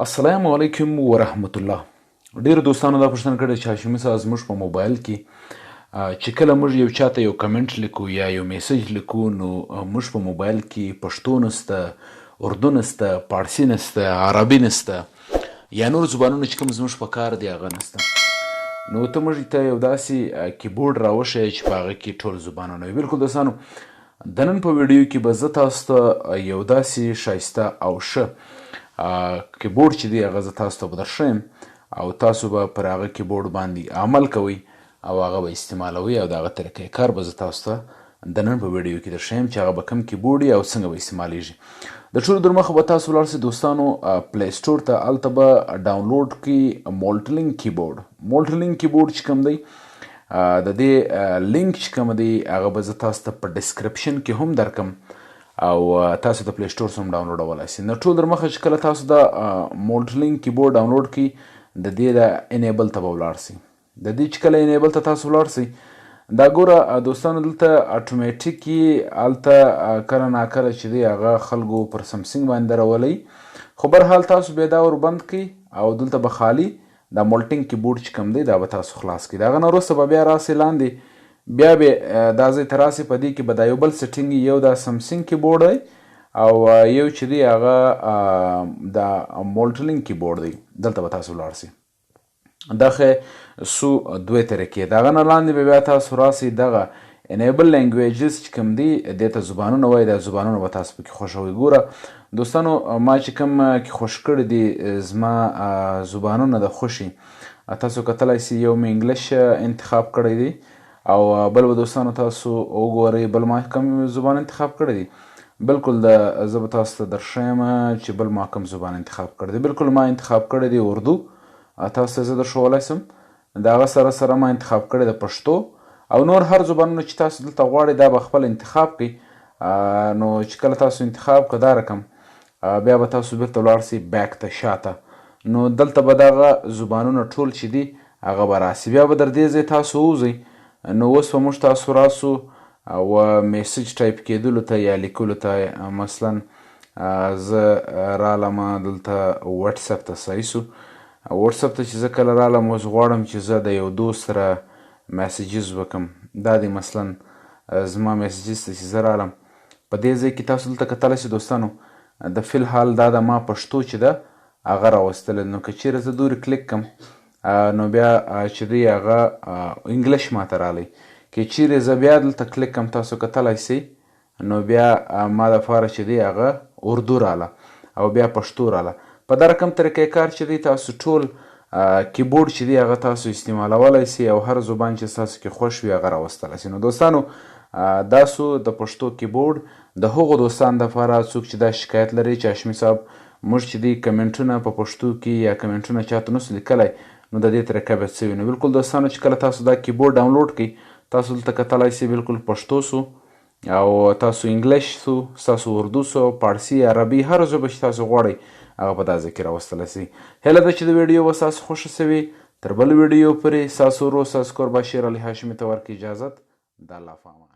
السلام علیکم ورحمت الله. ډیرو دوستانو دا پوښتنه کړې چې هاشمي صاحب زموږ په موبایل کې چې کله موږ یو چاته یو کمنټ لیکو یا یو میسج لیکو نو موږ په موبایل کې پښتو نسته، اردو نسته، پارسي نسته، عربي نسته یا نور زبانونه چې کوم زموږ په کار دی هغه نسته. نو ته موږ ته یو داسې کیبورډ راوښیه چې په هغه کې ټول زبانونه وي. بلکل دوستانو د نن په ویډیو کې به زه تاسو ته یو داسې ښایسته او ښه کیبورډ چې دی هغه زه تاسو ته به درښیم او تاسو به پر هغه کیبورډ باندې عمل کوئ او هغه به استعمالوئ او د هغه طریقې کار به زه تاسو ته د نن په ویډیو کې درښیم چې هغه به کوم کیبورډ او څنګه به استعمالیږي. د ټولو در مخه به تاسو ولاړ سئ دوستانو پلی سټور ته، هلته به ډاونلوډ کړئ مولټلینګ کیبورډ. مولټلینګ کیبورډ چې کوم دی د دې لینک چې کوم دی هغه به زه تاسو ته په ډسکرپشن کې هم درکم او تاسو د پلی سټور څخه هم ډاونلوډولی شئ. نو ټول در مخه چې کله تاسو دا مولټلینګ کیبورډ ډاونلوډ کړئ د دې د انیبل ته به ولاړ شئ. د دې چې کله انیبل ته تاسو ولاړ شئ دا ګوره دوستانو دلته اټومیټیک هلته کله ناکله چې دی هغه خلکو پر سمسنګ باندې درولی، خو برحال تاسو بیا دا ور بند کړئ او دلته به خالي دا مولټینګ کیبورډ چې کوم دی دا به تاسو خلاص کړئ. د هغه نه وروسته به بیا راسئ لاندې، بیا به دا ځای ته راسئ، په دې کې به دا یو بل سیټینګ یو دا سمسنګ کیبورډ دی او یو چې دی هغه دا مولټلینګ کیبورډ دی. دلته به تاسو ولاړ سئ. دغه څو دوې طریقې، د هغه نه لاندې به بیا تاسو راسئ دغه انیبل لینګویجز چې کوم دی دې ته زبانونه وایي، دا زبانونه به تاسو پکې خوښوئ. ګوره دوستانو ما چې کوم کې خوښ کړي دي زما زبانونه د خوښي، تاسو کتلی سئ یو مې انګلیش انتخاب کړی دی او بل به دوستانو تاسو وګورئ بل ما کوم زبان انتخاب کړی دی. بلکل زه به تاسو ته درښیم چې بل ما کوم زبان انتخاب کړی دی. بلکل ما انتخاب کړی دی اردو، تاسو ته زه درښولی سم. د هغه سره سره ما انتخاب کړی د پښتو او نور هر زبانونه چې تاسو دلته غواړئ دا به خپل انتخاب کړئ. نو چې کله تاسو انتخاب کړه دا رقم بیا به تاسو بیرته ولاړ سئ بیک ته شاته، نو دلته به دغه زبانونه ټول چې دي هغه به راسي. بیا به در دې ځای تاسو ووځئ. نو اوس به موږ تاسو راسو او میسج ټایپ کېدلو ته یا لیکلو ته، مثلا زه رالم دلته وټساپ ته صحیح سو. وټساپ ته چې زه کله رالم اوس غواړم چې زه د یو دوست سره میسیجز وکړم. دا دی مثلا زما میسیجز ته چې زه رالم په دې ځای کې تاسو دلته کتلی سئ دوستانو د فی الحال دا د ما پښتو چې ده هغه راوستلی. نو که چیرې زه دورې کلیک کړم نو بیا چې دی هغه انګلیش ماته رالی. که چیرې زه بیا دلته کلیک کړم تاسو کتلی سئ نو بیا ما دپاره چې دی هغه اردو راله او بیا پښتو راله. په دا رقم طریقې کار چې دی تاسو ټول کیبورډ چې دی هغه تاسو استعمالولی سئ او هر زبان چې ستاسو کې خوښ وي هغه راوستلی سئ. نو دوستانو دا سو د پښتو کیبورډ د هغو دوستانو دپاره څوک چې دا شکایت لري چې هاشمي صاحب موږ چې دی کمنټونه په پښتو کې یا کمنټونه چاته نسو لیکلی نو د دې طریقه به څه وي. نو بلکل دوستانو چې کله تاسو دا کیبورډ ډاونلوډ کړئ تاسو دلته کتلی سئ بلکل پښتو سو او تاسو انګلیش سو، ستاسو اردو سو، پارسي، عربي، هر ژبه چې تاسو غواړئ هغه په دا ځای کې راوستلی سئ. هیله ده چې د ویډیو به ستاسو خوښه سوي. تر بل ویډیو پورې ستاسو ورور ستاسو کور باشر علي هاشمي ته ورکړي اجازت. د الله په امان.